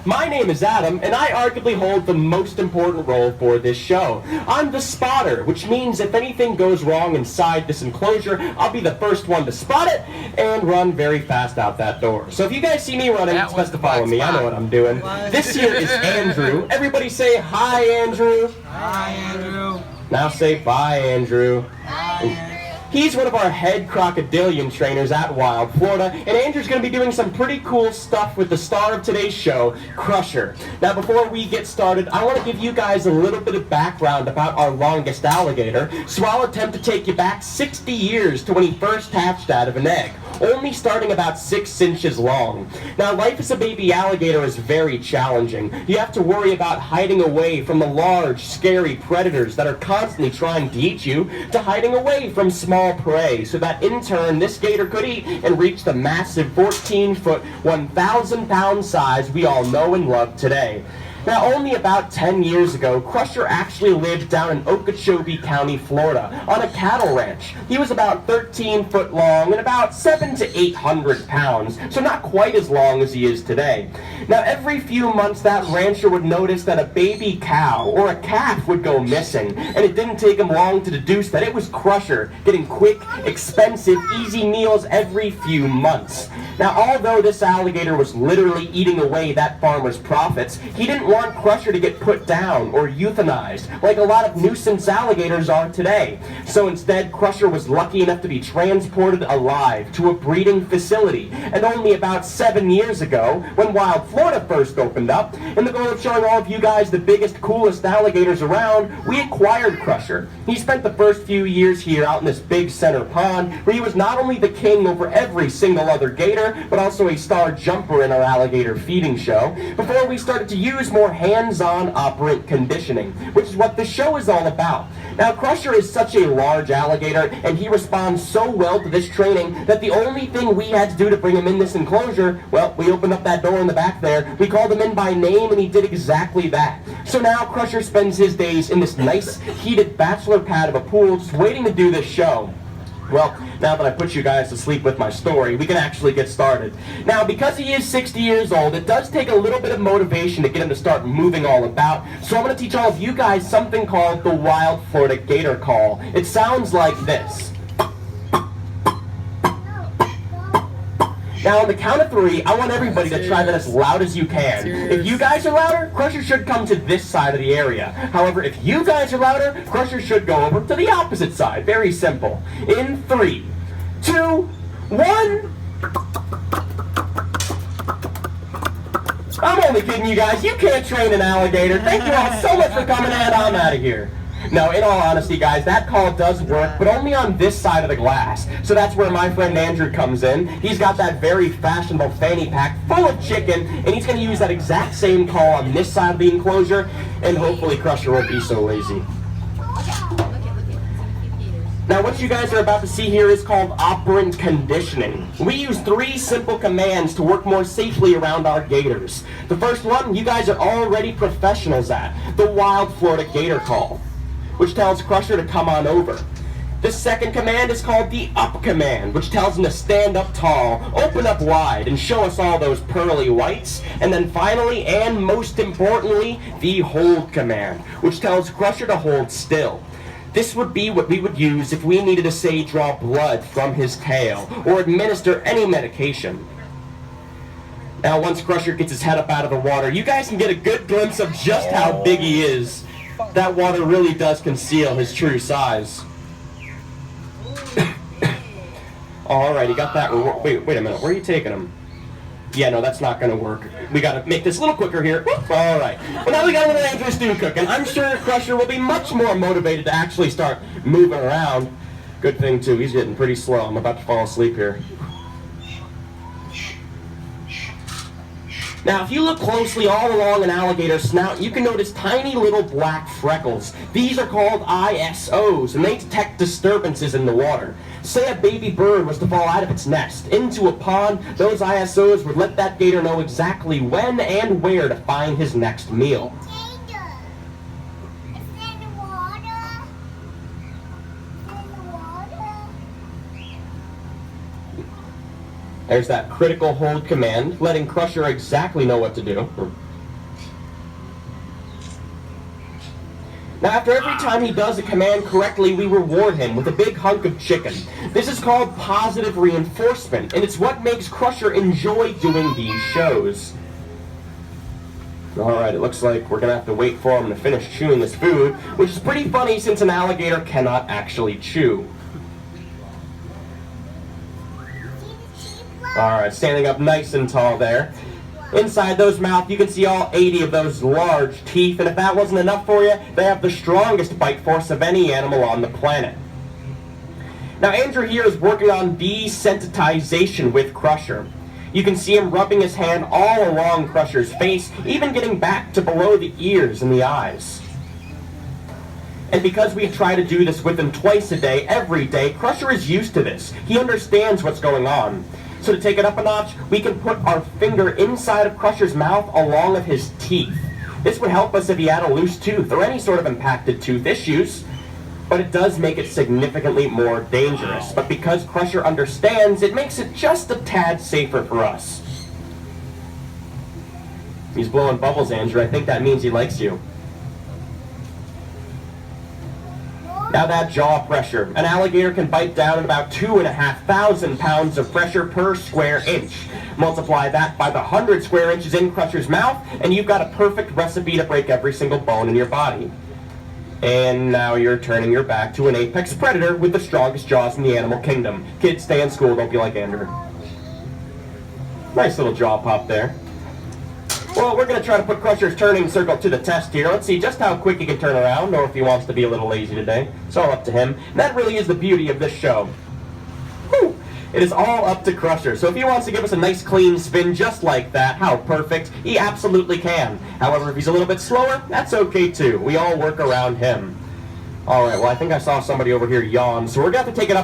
My name is Adam, and I arguably hold the most important role for this show. I'm the spotter, which means if anything goes wrong inside this enclosure, I'll be the first one to spot it and run very fast out that door. So if you guys see me running, it's best to follow me. I know what I'm doing. This here is Andrew. Everybody say hi, Andrew. Hi, Andrew. Now say bye, Andrew. Hi, Andrew. He's one of our head crocodilian trainers at Wild, Florida, and Andrew's going to be doing some pretty cool stuff with the star of today's show, Crusher. Now, before we get started, I want to give you guys a little bit of background about our longest alligator, so I'll attempt to take you back 60 years to when he first hatched out of an egg, only starting about 6 inches long. Now, life as a baby alligator is very challenging. You have to worry about hiding away from the large, scary predators that are constantly trying to eat you, to hiding away from small prey, so that in turn this gator could eat and reach the massive 14-foot, 1,000-pound size we all know and love today. Now, only about 10 years ago, Crusher actually lived down in Okeechobee County, Florida, on a cattle ranch. He was about 13 foot long and about 700 to 800 pounds, so not quite as long as he is today. Now, every few months, that rancher would notice that a baby cow or a calf would go missing, and it didn't take him long to deduce that it was Crusher, getting quick, expensive, easy meals every few months. Now, although this alligator was literally eating away that farmer's profits, he didn't want Crusher to get put down or euthanized like a lot of nuisance alligators are today. So instead, Crusher was lucky enough to be transported alive to a breeding facility. And only about 7 years ago, when Wild Florida first opened up, in the goal of showing all of you guys the biggest, coolest alligators around, we acquired Crusher. He spent the first few years here out in this big center pond, where he was not only the king over every single other gator, but also a star jumper in our alligator feeding show, before we started to use more hands-on operant conditioning, which is what the show is all about. Now, Crusher is such a large alligator, and he responds so well to this training that the only thing we had to do to bring him in this enclosure, well, we opened up that door in the back there, we called him in by name, and he did exactly that. So now Crusher spends his days in this nice, heated bachelor pad of a pool, just waiting to do this show. Well, now that I put you guys to sleep with my story, we can actually get started. Now, because he is 60 years old, it does take a little bit of motivation to get him to start moving all about. So I'm going to teach all of you guys something called the Wild Florida Gator Call. It sounds like this. Now, on the count of 3, I want everybody to try that as loud as you can. If you guys are louder, Crusher should come to this side of the area. However, if you guys are louder, Crusher should go over to the opposite side. Very simple. In 3, 2, 1... I'm only kidding you guys. You can't train an alligator. Thank you all so much for coming, and I'm out of here. No, in all honesty, guys, that call does work, but only on this side of the glass. So that's where my friend Andrew comes in. He's got that very fashionable fanny pack full of chicken, and he's going to use that exact same call on this side of the enclosure, and hopefully Crusher won't be so lazy. Now, what you guys are about to see here is called operant conditioning. We use 3 simple commands to work more safely around our gators. The first one, you guys are already professionals at, the Wild Florida Gator Call, which tells Crusher to come on over. The second command is called the up command, which tells him to stand up tall, open up wide, and show us all those pearly whites. And then finally, and most importantly, the hold command, which tells Crusher to hold still. This would be what we would use if we needed to, say, draw blood from his tail, or administer any medication. Now, once Crusher gets his head up out of the water, you guys can get a good glimpse of just how big he is. That water really does conceal his true size. Alright, he got that. Wait a minute. Where are you taking him? Yeah, no, that's not going to work. We got to make this a little quicker here. Alright. Well, now we got a little Andrew stew cooking. I'm sure Crusher will be much more motivated to actually start moving around. Good thing, too. He's getting pretty slow. I'm about to fall asleep here. Now, if you look closely all along an alligator's snout, you can notice tiny little black freckles. These are called ISOs, and they detect disturbances in the water. Say a baby bird was to fall out of its nest into a pond, those ISOs would let that gator know exactly when and where to find his next meal. There's that critical hold command, letting Crusher exactly know what to do. Now, after every time he does a command correctly, we reward him with a big hunk of chicken. This is called positive reinforcement, and it's what makes Crusher enjoy doing these shows. Alright, it looks like we're going to have to wait for him to finish chewing this food, which is pretty funny since an alligator cannot actually chew. Alright, standing up nice and tall there. Inside those mouths, you can see all 80 of those large teeth, and if that wasn't enough for you, they have the strongest bite force of any animal on the planet. Now, Andrew here is working on desensitization with Crusher. You can see him rubbing his hand all along Crusher's face, even getting back to below the ears and the eyes. And because we try to do this with him twice a day, every day, Crusher is used to this. He understands what's going on. So to take it up a notch, we can put our finger inside of Crusher's mouth along with his teeth. This would help us if he had a loose tooth or any sort of impacted tooth issues, but it does make it significantly more dangerous. But because Crusher understands, it makes it just a tad safer for us. He's blowing bubbles, Andrew. I think that means he likes you. Now that jaw pressure. An alligator can bite down at about 2,500 pounds of pressure per square inch. Multiply that by the 100 square inches in Crusher's mouth, and you've got a perfect recipe to break every single bone in your body. And now you're turning your back to an apex predator with the strongest jaws in the animal kingdom. Kids, stay in school, don't be like Andrew. Nice little jaw pop there. Well, we're going to try to put Crusher's turning circle to the test here. Let's see just how quick he can turn around, or if he wants to be a little lazy today. It's all up to him. And that really is the beauty of this show. Whew. It is all up to Crusher. So if he wants to give us a nice clean spin just like that, how perfect, he absolutely can. However, if he's a little bit slower, that's okay too. We all work around him. Alright, well I think I saw somebody over here yawn, so we're going to have to take it up.